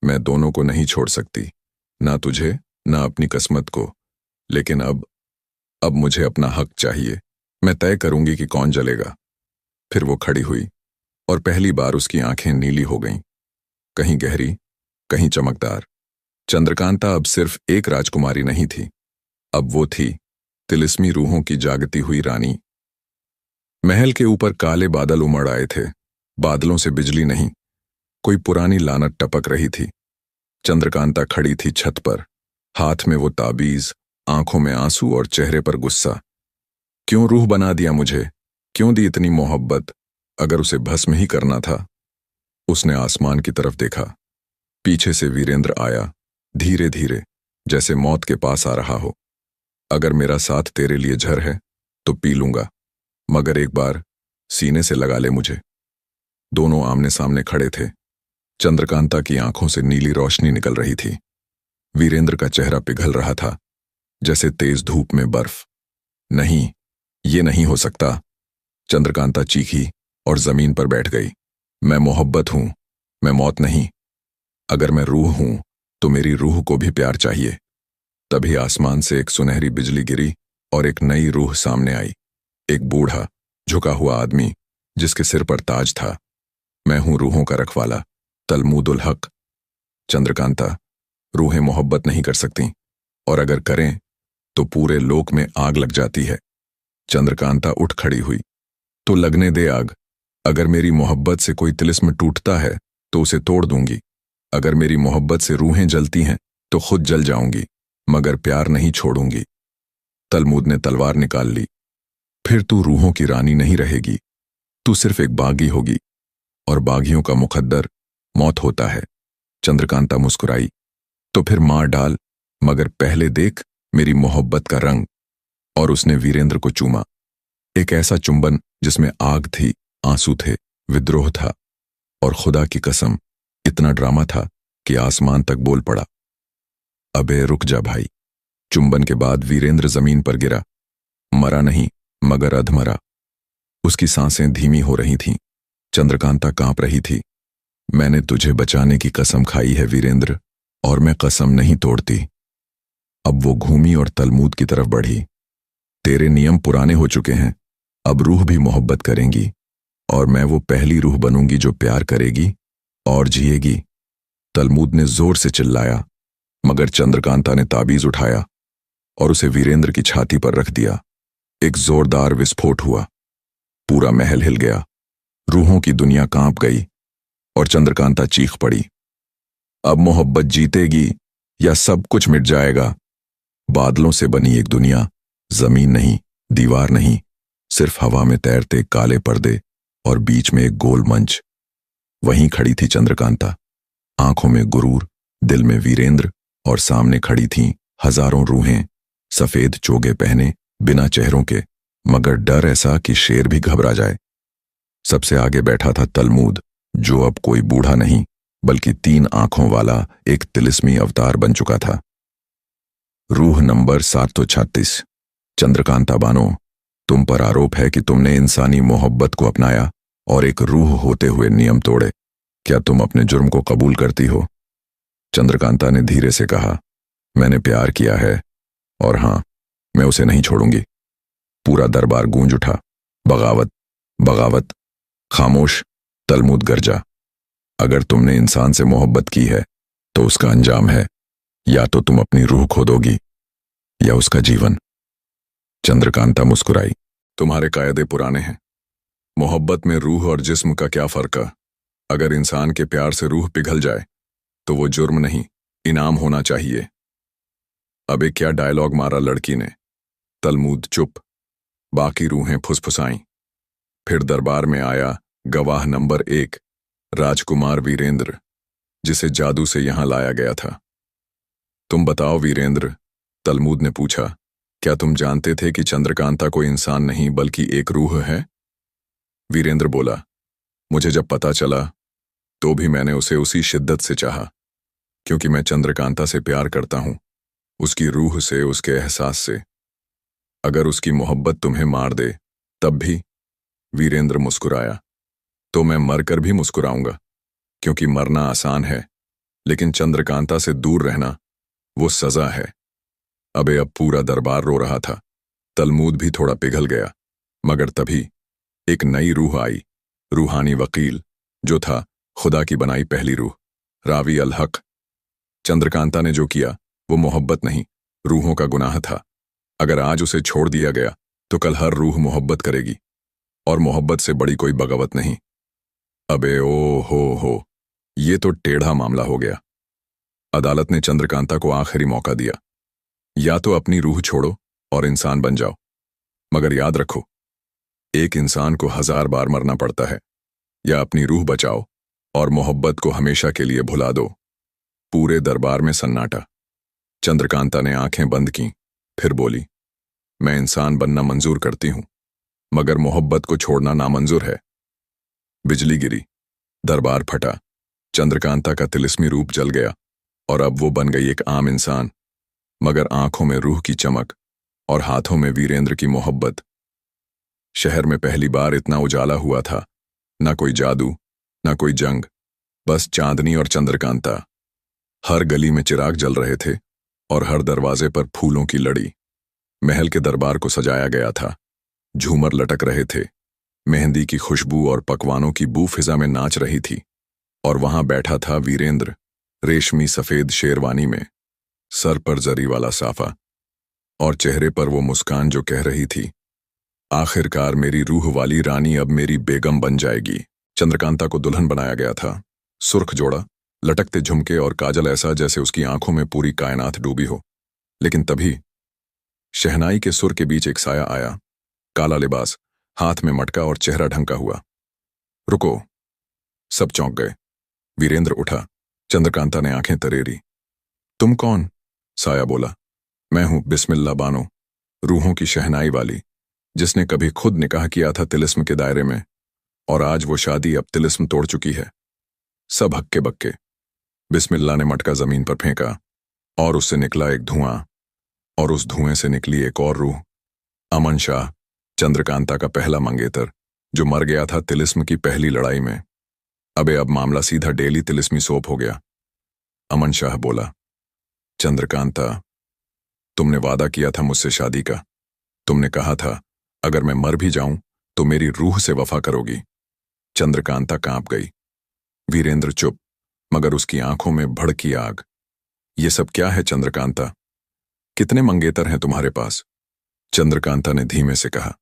मैं दोनों को नहीं छोड़ सकती, ना तुझे ना अपनी किस्मत को। लेकिन अब मुझे अपना हक चाहिए। मैं तय करूंगी कि कौन जलेगा। फिर वो खड़ी हुई और पहली बार उसकी आंखें नीली हो गईं, कहीं गहरी, कहीं चमकदार। चंद्रकांता अब सिर्फ एक राजकुमारी नहीं थी, अब वो थी तिलिस्मी रूहों की जागती हुई रानी। महल के ऊपर काले बादल उमड़ आए थे। बादलों से बिजली नहीं, कोई पुरानी लानत टपक रही थी। चंद्रकांता खड़ी थी छत पर, हाथ में वो ताबीज, आंखों में आंसू और चेहरे पर गुस्सा। क्यों रूह बना दिया मुझे? क्यों दी इतनी मोहब्बत, अगर उसे भस्म ही करना था? उसने आसमान की तरफ देखा। पीछे से वीरेंद्र आया, धीरे धीरे, जैसे मौत के पास आ रहा हो। अगर मेरा साथ तेरे लिए जहर है तो पी लूंगा, मगर एक बार सीने से लगा ले मुझे। दोनों आमने सामने खड़े थे। चंद्रकांता की आंखों से नीली रोशनी निकल रही थी। वीरेंद्र का चेहरा पिघल रहा था, जैसे तेज धूप में बर्फ। नहीं, ये नहीं हो सकता, चंद्रकांता चीखी और जमीन पर बैठ गई। मैं मोहब्बत हूं, मैं मौत नहीं। अगर मैं रूह हूं तो मेरी रूह को भी प्यार चाहिए। तभी आसमान से एक सुनहरी बिजली गिरी और एक नई रूह सामने आई। एक बूढ़ा, झुका हुआ आदमी, जिसके सिर पर ताज था। मैं हूं रूहों का रखवाला, तलमूदुल हक। चंद्रकांता, रूहें मोहब्बत नहीं कर सकती, और अगर करें तो पूरे लोक में आग लग जाती है। चंद्रकांता उठ खड़ी हुई। तो लगने दे आग। अगर मेरी मोहब्बत से कोई तिलिस्म टूटता है तो उसे तोड़ दूंगी। अगर मेरी मोहब्बत से रूहें जलती हैं तो खुद जल जाऊंगी, मगर प्यार नहीं छोड़ूंगी। तलमूद ने तलवार निकाल ली। फिर तू रूहों की रानी नहीं रहेगी, तू सिर्फ एक बागी होगी, और बागियों का मुकद्दर मौत होता है। चंद्रकांता मुस्कुराई। तो फिर मार डाल, मगर पहले देख मेरी मोहब्बत का रंग। और उसने वीरेंद्र को चूमा। एक ऐसा चुंबन जिसमें आग थी, आंसू थे, विद्रोह था, और खुदा की कसम इतना ड्रामा था कि आसमान तक बोल पड़ा। अबे रुक जा भाई। चुंबन के बाद वीरेंद्र जमीन पर गिरा। मरा नहीं, मगर अधमरा। उसकी सांसें धीमी हो रही थीं। चंद्रकांता कांप रही थी। मैंने तुझे बचाने की कसम खाई है वीरेंद्र, और मैं कसम नहीं तोड़ती। अब वो घूमी और तलमूद की तरफ बढ़ी। तेरे नियम पुराने हो चुके हैं, अब रूह भी मोहब्बत करेंगी, और मैं वो पहली रूह बनूंगी जो प्यार करेगी और जिएगी। तलमूद ने जोर से चिल्लाया, मगर चंद्रकांता ने ताबीज उठाया और उसे वीरेंद्र की छाती पर रख दिया। एक जोरदार विस्फोट हुआ। पूरा महल हिल गया, रूहों की दुनिया कांप गई और चंद्रकांता चीख पड़ी। अब मोहब्बत जीतेगी या सब कुछ मिट जाएगा। बादलों से बनी एक दुनिया, जमीन नहीं, दीवार नहीं, सिर्फ हवा में तैरते काले पर्दे और बीच में एक गोल मंच। वहीं खड़ी थी चंद्रकांता, आंखों में गुरूर, दिल में वीरेंद्र, और सामने खड़ी थीं हजारों रूहें, सफेद चोगे पहने, बिना चेहरों के, मगर डर ऐसा कि शेर भी घबरा जाए। सबसे आगे बैठा था तलमूद, जो अब कोई बूढ़ा नहीं बल्कि 3 आंखों वाला एक तिलिस्मी अवतार बन चुका था। रूह नंबर 736। चंद्रकांता बानो, तुम पर आरोप है कि तुमने इंसानी मोहब्बत को अपनाया और एक रूह होते हुए नियम तोड़े। क्या तुम अपने जुर्म को कबूल करती हो? चंद्रकांता ने धीरे से कहा, मैंने प्यार किया है और हां, मैं उसे नहीं छोड़ूंगी। पूरा दरबार गूंज उठा, बगावत, बगावत। खामोश, तलमूद गरजा, अगर तुमने इंसान से मोहब्बत की है तो उसका अंजाम है या तो तुम अपनी रूह खो दोगी या उसका जीवन। चंद्रकांता मुस्कुराई, तुम्हारे कायदे पुराने हैं। मोहब्बत में रूह और जिस्म का क्या फर्क है? अगर इंसान के प्यार से रूह पिघल जाए तो वो जुर्म नहीं, इनाम होना चाहिए। अबे क्या डायलॉग मारा लड़की ने। तलमूद चुप, बाकी रूहें फुसफुसाईं। फिर दरबार में आया गवाह नंबर 1, राजकुमार वीरेंद्र, जिसे जादू से यहां लाया गया था। तुम बताओ वीरेंद्र, तलमूद ने पूछा, क्या तुम जानते थे कि चंद्रकांता कोई इंसान नहीं बल्कि एक रूह है? वीरेंद्र बोला, मुझे जब पता चला तो भी मैंने उसे उसी शिद्दत से चाहा, क्योंकि मैं चंद्रकांता से प्यार करता हूं, उसकी रूह से, उसके एहसास से। अगर उसकी मोहब्बत तुम्हें मार दे तब भी? वीरेंद्र मुस्कुराया, तो मैं मरकर भी मुस्कुराऊंगा, क्योंकि मरना आसान है लेकिन चंद्रकांता से दूर रहना वो सजा है। अबे अब पूरा दरबार रो रहा था, तलमूद भी थोड़ा पिघल गया, मगर तभी एक नई रूह आई, रूहानी वकील, जो था खुदा की बनाई पहली रूह, रावी अल हक। चंद्रकांता ने जो किया वो मोहब्बत नहीं, रूहों का गुनाह था। अगर आज उसे छोड़ दिया गया तो कल हर रूह मोहब्बत करेगी, और मोहब्बत से बड़ी कोई बगावत नहीं। अबे ओ हो, ये तो टेढ़ा मामला हो गया। अदालत ने चंद्रकांता को आखिरी मौका दिया, या तो अपनी रूह छोड़ो और इंसान बन जाओ, मगर याद रखो, एक इंसान को 1000 बार मरना पड़ता है, या अपनी रूह बचाओ और मोहब्बत को हमेशा के लिए भुला दो। पूरे दरबार में सन्नाटा। चंद्रकांता ने आंखें बंद की, फिर बोली, मैं इंसान बनना मंजूर करती हूं, मगर मोहब्बत को छोड़ना नामंजूर है। बिजली गिरी, दरबार फटा, चंद्रकांता का तिलिस्मी रूप जल गया और अब वो बन गई एक आम इंसान, मगर आंखों में रूह की चमक और हाथों में वीरेंद्र की मोहब्बत। शहर में पहली बार इतना उजाला हुआ था, ना कोई जादू, ना कोई जंग, बस चांदनी और चंद्रकांता। हर गली में चिराग जल रहे थे और हर दरवाजे पर फूलों की लड़ी। महल के दरबार को सजाया गया था, झूमर लटक रहे थे, मेहंदी की खुशबू और पकवानों की बू फिजा में नाच रही थी, और वहां बैठा था वीरेंद्र, रेशमी सफेद शेरवानी में, सर पर जरी वाला साफा, और चेहरे पर वो मुस्कान जो कह रही थी, आखिरकार मेरी रूह वाली रानी अब मेरी बेगम बन जाएगी। चंद्रकांता को दुल्हन बनाया गया था, सुर्ख जोड़ा, लटकते झुमके और काजल ऐसा जैसे उसकी आंखों में पूरी कायनात डूबी हो। लेकिन तभी शहनाई के सुर के बीच एक साया आया, काला लिबास, हाथ में मटका और चेहरा ढंका हुआ। रुको, सब चौंक गए। वीरेंद्र उठा, चंद्रकांता ने आंखें तरेरी। तुम कौन? साया बोला, मैं हूं बिस्मिल्लाह बानो, रूहों की शहनाई वाली, जिसने कभी खुद निकाह किया था तिलिस्म के दायरे में, और आज वो शादी अब तिलिस्म तोड़ चुकी है। सब हक्के बक्के। बिस्मिल्लाह ने मटका जमीन पर फेंका और उससे निकला एक धुआं, और उस धुएं से निकली एक और रूह, अमन शाह, चंद्रकांता का पहला मंगेतर, जो मर गया था तिलिस्म की पहली लड़ाई में। अबे अब मामला सीधा डेली तिलिस्मी सोप हो गया। अमन शाह बोला, चंद्रकांता, तुमने वादा किया था मुझसे शादी का। तुमने कहा था अगर मैं मर भी जाऊं तो मेरी रूह से वफा करोगी। चंद्रकांता कांप गई। वीरेंद्र चुप, मगर उसकी आंखों में भड़की आग। ये सब क्या है चंद्रकांता? कितने मंगेतर हैं तुम्हारे पास? चंद्रकांता ने धीमे से कहा,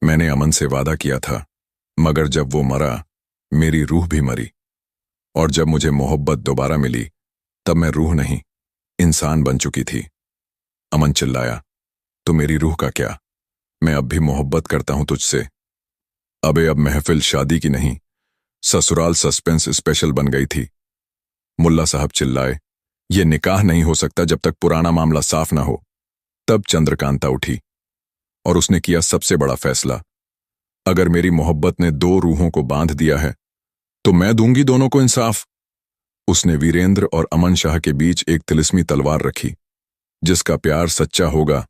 मैंने अमन से वादा किया था, मगर जब वो मरा मेरी रूह भी मरी। और जब मुझे मोहब्बत दोबारा मिली तब मैं रूह नहीं, इंसान बन चुकी थी। अमन चिल्लाया, तो मेरी रूह का क्या? मैं अब भी मोहब्बत करता हूं तुझसे। अबे अब महफिल शादी की नहीं, ससुराल सस्पेंस स्पेशल बन गई थी। मुल्ला साहब चिल्लाए, ये निकाह नहीं हो सकता जब तक पुराना मामला साफ ना हो। तब चंद्रकांता उठी और उसने किया सबसे बड़ा फैसला। अगर मेरी मोहब्बत ने दो रूहों को बांध दिया है तो मैं दूंगी दोनों को इंसाफ। उसने वीरेंद्र और अमन शाह के बीच एक तिलिस्मी तलवार रखी। जिसका प्यार सच्चा होगा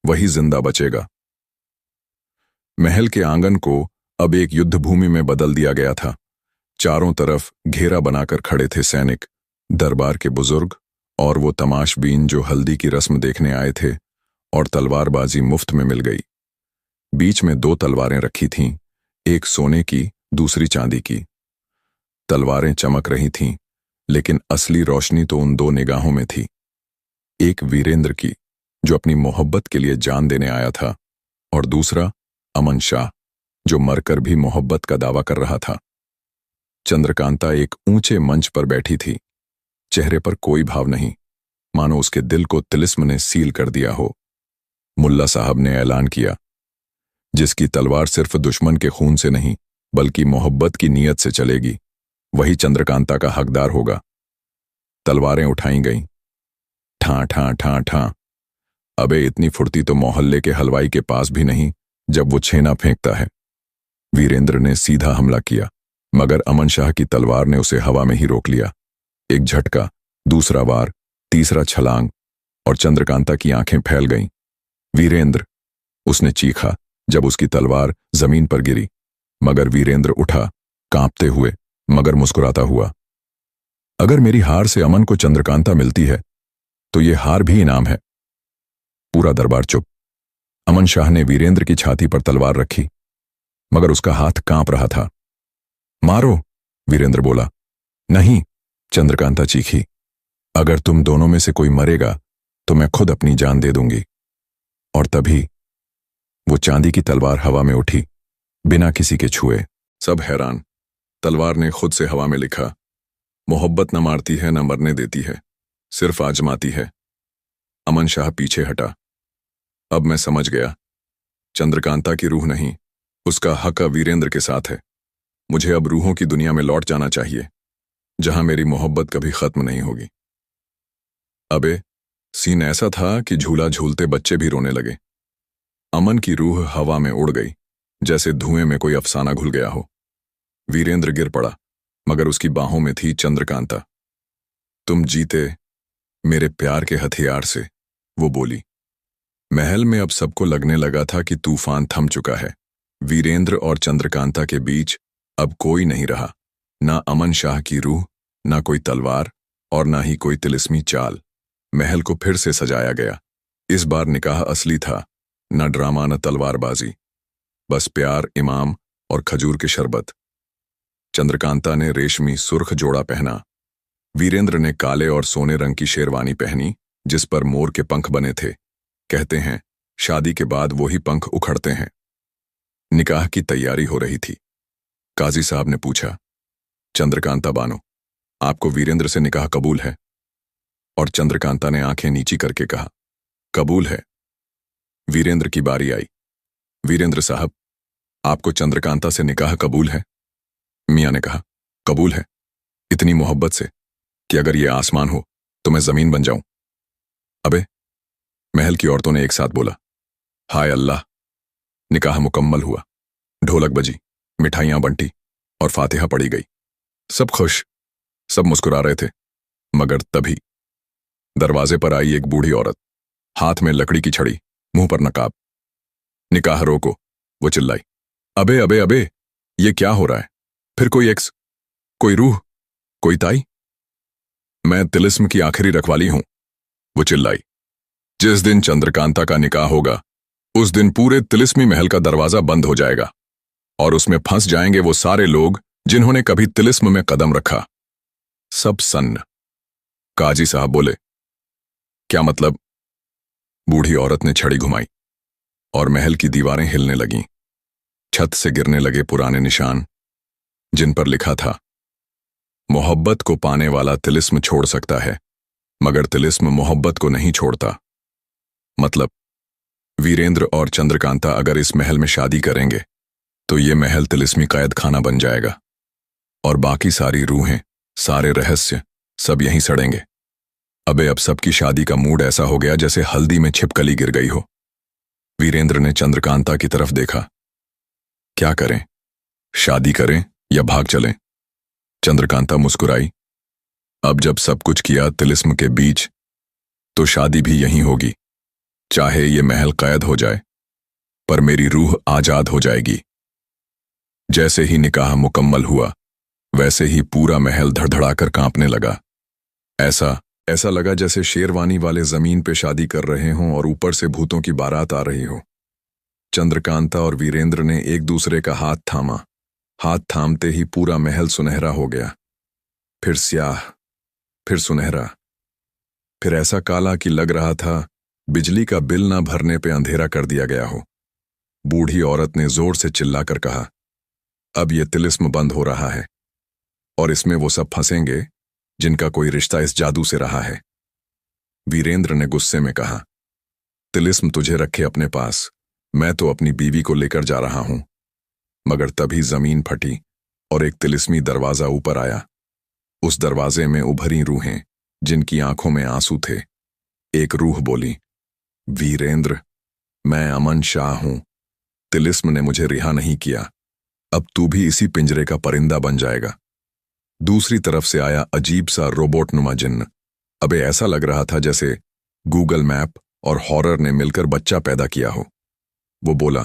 वही जिंदा बचेगा। महल के आंगन को अब एक युद्ध भूमि में बदल दिया गया था। चारों तरफ घेरा बनाकर खड़े थे सैनिक, दरबार के बुजुर्ग और वो तमाशबीन जो हल्दी की रस्म देखने आए थे, और तलवारबाजी मुफ्त में मिल गई। बीच में दो तलवारें रखी थीं, एक सोने की, दूसरी चांदी की। तलवारें चमक रही थीं, लेकिन असली रोशनी तो उन दो निगाहों में थी। एक वीरेंद्र की, जो अपनी मोहब्बत के लिए जान देने आया था, और दूसरा अमन शाह, जो मरकर भी मोहब्बत का दावा कर रहा था। चंद्रकांता एक ऊंचे मंच पर बैठी थी। चेहरे पर कोई भाव नहीं, मानो उसके दिल को तिलिस्म ने सील कर दिया हो। मुल्ला साहब ने ऐलान किया, जिसकी तलवार सिर्फ दुश्मन के खून से नहीं बल्कि मोहब्बत की नीयत से चलेगी, वही चंद्रकांता का हकदार होगा। तलवारें उठाई गईं। ठां ठां ठां ठां। अबे इतनी फुर्ती तो मोहल्ले के हलवाई के पास भी नहीं जब वो छेना फेंकता है। वीरेंद्र ने सीधा हमला किया, मगर अमन शाह की तलवार ने उसे हवा में ही रोक लिया। एक झटका, दूसरा वार, तीसरा छलांग, और चंद्रकांता की आंखें फैल गईं। वीरेंद्र, उसने चीखा जब उसकी तलवार जमीन पर गिरी। मगर वीरेंद्र उठा, कांपते हुए मगर मुस्कुराता हुआ। अगर मेरी हार से अमन को चंद्रकांता मिलती है तो ये हार भी इनाम है। पूरा दरबार चुप। अमन शाह ने वीरेंद्र की छाती पर तलवार रखी, मगर उसका हाथ कांप रहा था। मारो, वीरेंद्र बोला। नहीं, चंद्रकांता चीखी। अगर तुम दोनों में से कोई मरेगा तो मैं खुद अपनी जान दे दूंगी। और तभी वो चांदी की तलवार हवा में उठी, बिना किसी के छुए। सब हैरान। तलवार ने खुद से हवा में लिखा, मोहब्बत न मारती है न मरने देती है, सिर्फ आजमाती है। अमन शाह पीछे हटा। अब मैं समझ गया, चंद्रकांता की रूह नहीं, उसका हक वीरेंद्र के साथ है। मुझे अब रूहों की दुनिया में लौट जाना चाहिए, जहां मेरी मोहब्बत कभी खत्म नहीं होगी। अबे सीन ऐसा था कि झूला झूलते बच्चे भी रोने लगे। अमन की रूह हवा में उड़ गई, जैसे धुएं में कोई अफसाना घुल गया हो। वीरेंद्र गिर पड़ा, मगर उसकी बाहों में थी चंद्रकांता। तुम जीते मेरे प्यार के हथियार से, वो बोली। महल में अब सबको लगने लगा था कि तूफान थम चुका है। वीरेंद्र और चंद्रकांता के बीच अब कोई नहीं रहा, ना अमन शाह की रूह, ना कोई तलवार, और ना ही कोई तिलिस्मी चाल। महल को फिर से सजाया गया। इस बार निकाह असली था, न ड्रामा न तलवारबाजी, बस प्यार, इमाम और खजूर के शरबत। चंद्रकांता ने रेशमी सुर्ख जोड़ा पहना। वीरेंद्र ने काले और सोने रंग की शेरवानी पहनी, जिस पर मोर के पंख बने थे। कहते हैं शादी के बाद वही पंख उखड़ते हैं। निकाह की तैयारी हो रही थी। काजी साहब ने पूछा, चंद्रकांता बानो, आपको वीरेंद्र से निकाह कबूल है? और चंद्रकांता ने आंखें नीची करके कहा, कबूल है। वीरेंद्र की बारी आई। वीरेंद्र साहब, आपको चंद्रकांता से निकाह कबूल है? मियां ने कहा, कबूल है, इतनी मोहब्बत से कि अगर ये आसमान हो तो मैं जमीन बन जाऊं। अबे, महल की औरतों ने एक साथ बोला। हाय अल्लाह। निकाह मुकम्मल हुआ। ढोलक बजी, मिठाइयां बंटी और फातिहा पढ़ी गई। सब खुश, सब मुस्कुरा रहे थे। मगर तभी दरवाजे पर आई एक बूढ़ी औरत, हाथ में लकड़ी की छड़ी, मुंह पर नकाब। निकाह रोको, वो चिल्लाई। अबे अबे अबे, ये क्या हो रहा है? फिर कोई एक्स, कोई रूह, कोई ताई? मैं तिलिस्म की आखिरी रखवाली हूं, वो चिल्लाई। जिस दिन चंद्रकांता का निकाह होगा उस दिन पूरे तिलिस्मी महल का दरवाजा बंद हो जाएगा और उसमें फंस जाएंगे वो सारे लोग जिन्होंने कभी तिलिस्म में कदम रखा। सब सन्न। काजी साहब बोले, क्या मतलब? बूढ़ी औरत ने छड़ी घुमाई और महल की दीवारें हिलने लगीं। छत से गिरने लगे पुराने निशान, जिन पर लिखा था, मोहब्बत को पाने वाला तिलिस्म छोड़ सकता है, मगर तिलिस्म मोहब्बत को नहीं छोड़ता। मतलब, वीरेंद्र और चंद्रकांता अगर इस महल में शादी करेंगे तो ये महल तिलिस्मी कैद खाना बन जाएगा और बाकी सारी रूहें, सारे रहस्य सब यहीं सड़ेंगे। अबे अब सबकी शादी का मूड ऐसा हो गया जैसे हल्दी में छिपकली गिर गई हो। वीरेंद्र ने चंद्रकांता की तरफ देखा। क्या करें, शादी करें या भाग चलें? चंद्रकांता मुस्कुराई। अब जब सब कुछ किया तिलिस्म के बीच, तो शादी भी यहीं होगी। चाहे ये महल कैद हो जाए, पर मेरी रूह आजाद हो जाएगी। जैसे ही निकाह मुकम्मल हुआ, वैसे ही पूरा महल धड़धड़ाकर कांपने लगा। ऐसा लगा जैसे शेरवानी वाले जमीन पे शादी कर रहे हों और ऊपर से भूतों की बारात आ रही हो। चंद्रकांता और वीरेंद्र ने एक दूसरे का हाथ थामा। हाथ थामते ही पूरा महल सुनहरा हो गया। फिर स्याह, फिर सुनहरा, फिर ऐसा काला कि लग रहा था बिजली का बिल ना भरने पे अंधेरा कर दिया गया हो। बूढ़ी औरत ने जोर से चिल्लाकर कहा, अब ये तिलिस्म बंद हो रहा है और इसमें वो सब फंसेंगे जिनका कोई रिश्ता इस जादू से रहा है। वीरेंद्र ने गुस्से में कहा, तिलिस्म तुझे रखे अपने पास, मैं तो अपनी बीवी को लेकर जा रहा हूं। मगर तभी जमीन फटी और एक तिलिस्मी दरवाजा ऊपर आया। उस दरवाजे में उभरी रूहें, जिनकी आंखों में आंसू थे। एक रूह बोली, वीरेंद्र, मैं अमन शाह हूं। तिलिस्म ने मुझे रिहा नहीं किया, अब तू भी इसी पिंजरे का परिंदा बन जाएगा। दूसरी तरफ से आया अजीब सा रोबोट नुमा जिन्न। अबे ऐसा लग रहा था जैसे गूगल मैप और हॉरर ने मिलकर बच्चा पैदा किया हो। वो बोला,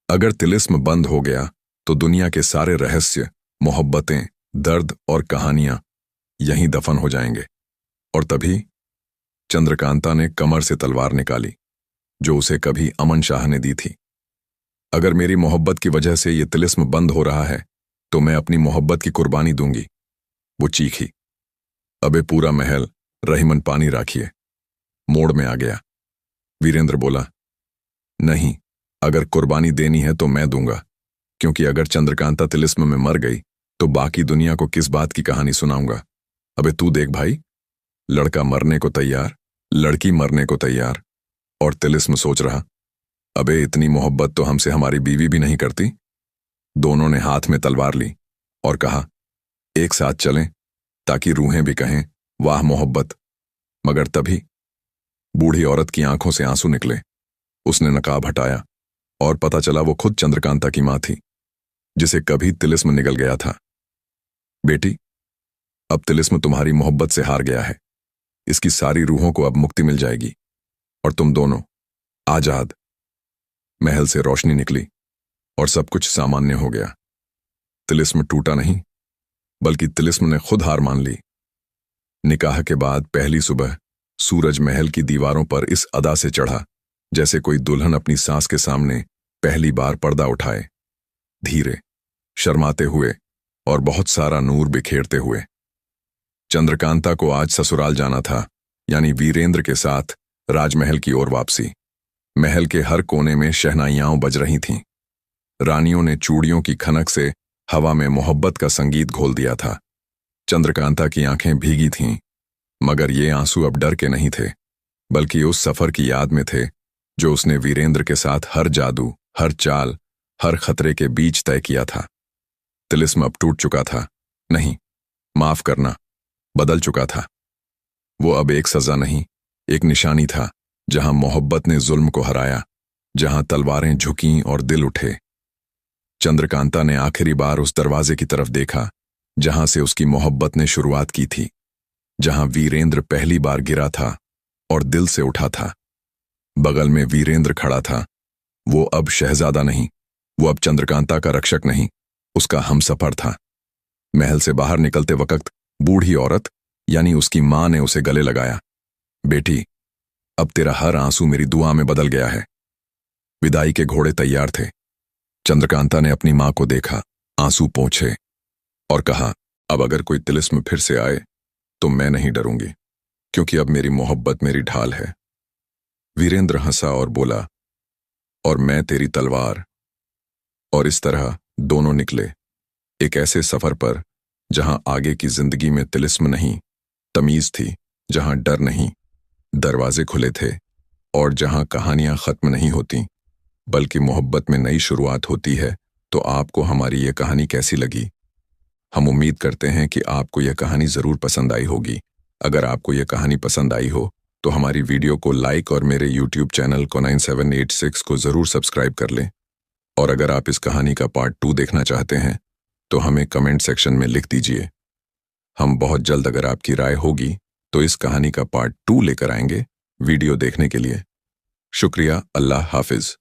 अगर तिलिस्म बंद हो गया तो दुनिया के सारे रहस्य, मोहब्बतें, दर्द और कहानियां यहीं दफन हो जाएंगे। और तभी चंद्रकांता ने कमर से तलवार निकाली, जो उसे कभी अमन शाह ने दी थी। अगर मेरी मोहब्बत की वजह से ये तिलिस्म बंद हो रहा है तो मैं अपनी मोहब्बत की कुर्बानी दूंगी। वो चीखी। अबे पूरा महल रहीमन पानी राखिए मोड़ में आ गया। वीरेंद्र बोला, नहीं, अगर कुर्बानी देनी है तो मैं दूंगा, क्योंकि अगर चंद्रकांता तिलिस्म में मर गई तो बाकी दुनिया को किस बात की कहानी सुनाऊंगा। अबे तू देख भाई, लड़का मरने को तैयार, लड़की मरने को तैयार, और तिलिस्म सोच रहा, अबे इतनी मोहब्बत तो हमसे हमारी बीवी भी नहीं करती। दोनों ने हाथ में तलवार ली और कहा, एक साथ चलें ताकि रूहें भी कहें, वाह मोहब्बत। मगर तभी बूढ़ी औरत की आंखों से आंसू निकले। उसने नकाब हटाया और पता चला वो खुद चंद्रकांता की मां थी, जिसे कभी तिलिस्म निगल गया था। बेटी, अब तिलिस्म तुम्हारी मोहब्बत से हार गया है। इसकी सारी रूहों को अब मुक्ति मिल जाएगी और तुम दोनों आजाद। महल से रोशनी निकली और सब कुछ सामान्य हो गया। तिलिस्म टूटा नहीं, बल्कि तिलिस्म ने खुद हार मान ली। निकाह के बाद पहली सुबह सूरज महल की दीवारों पर इस अदा से चढ़ा जैसे कोई दुल्हन अपनी सास के सामने पहली बार पर्दा उठाए, धीरे, शर्माते हुए और बहुत सारा नूर बिखेरते हुए। चंद्रकांता को आज ससुराल जाना था, यानी वीरेंद्र के साथ राजमहल की ओर वापसी। महल के हर कोने में शहनाइयां बज रही थीं। रानियों ने चूड़ियों की खनक से हवा में मोहब्बत का संगीत घोल दिया था। चंद्रकांता की आंखें भीगी थीं, मगर ये आंसू अब डर के नहीं थे, बल्कि उस सफर की याद में थे जो उसने वीरेंद्र के साथ हर जादू, हर चाल, हर खतरे के बीच तय किया था। तिलिस्म अब टूट चुका था, नहीं, माफ करना, बदल चुका था। वो अब एक सजा नहीं, एक निशानी था, जहां मोहब्बत ने जुल्म को हराया, जहां तलवारें झुकीं और दिल उठे। चंद्रकांता ने आखिरी बार उस दरवाजे की तरफ देखा जहां से उसकी मोहब्बत ने शुरुआत की थी, जहां वीरेंद्र पहली बार गिरा था और दिल से उठा था। बगल में वीरेंद्र खड़ा था। वो अब शहजादा नहीं, वो अब चंद्रकांता का रक्षक नहीं, उसका हमसफर था। महल से बाहर निकलते वक्त बूढ़ी औरत यानी उसकी मां ने उसे गले लगाया। बेटी, अब तेरा हर आंसू मेरी दुआ में बदल गया है। विदाई के घोड़े तैयार थे। चंद्रकांता ने अपनी मां को देखा, आंसू पोंछे, और कहा, अब अगर कोई तिलिस्म फिर से आए तो मैं नहीं डरूंगी। क्योंकि अब मेरी मोहब्बत मेरी ढाल है। वीरेंद्र हंसा और बोला, और मैं तेरी तलवार। और इस तरह दोनों निकले, एक ऐसे सफर पर जहां आगे की जिंदगी में तिलिस्म नहीं, तमीज थी, जहां डर नहीं, दरवाजे खुले थे, और जहां कहानियां खत्म नहीं होती बल्कि मोहब्बत में नई शुरुआत होती है। तो आपको हमारी ये कहानी कैसी लगी? हम उम्मीद करते हैं कि आपको यह कहानी जरूर पसंद आई होगी। अगर आपको यह कहानी पसंद आई हो तो हमारी वीडियो को लाइक और मेरे यूट्यूब चैनल को 9786 को जरूर सब्सक्राइब कर लें। और अगर आप इस कहानी का पार्ट 2 देखना चाहते हैं तो हमें कमेंट सेक्शन में लिख दीजिए। हम बहुत जल्द, अगर आपकी राय होगी, तो इस कहानी का पार्ट 2 लेकर आएंगे। वीडियो देखने के लिए शुक्रिया। अल्लाह हाफिज।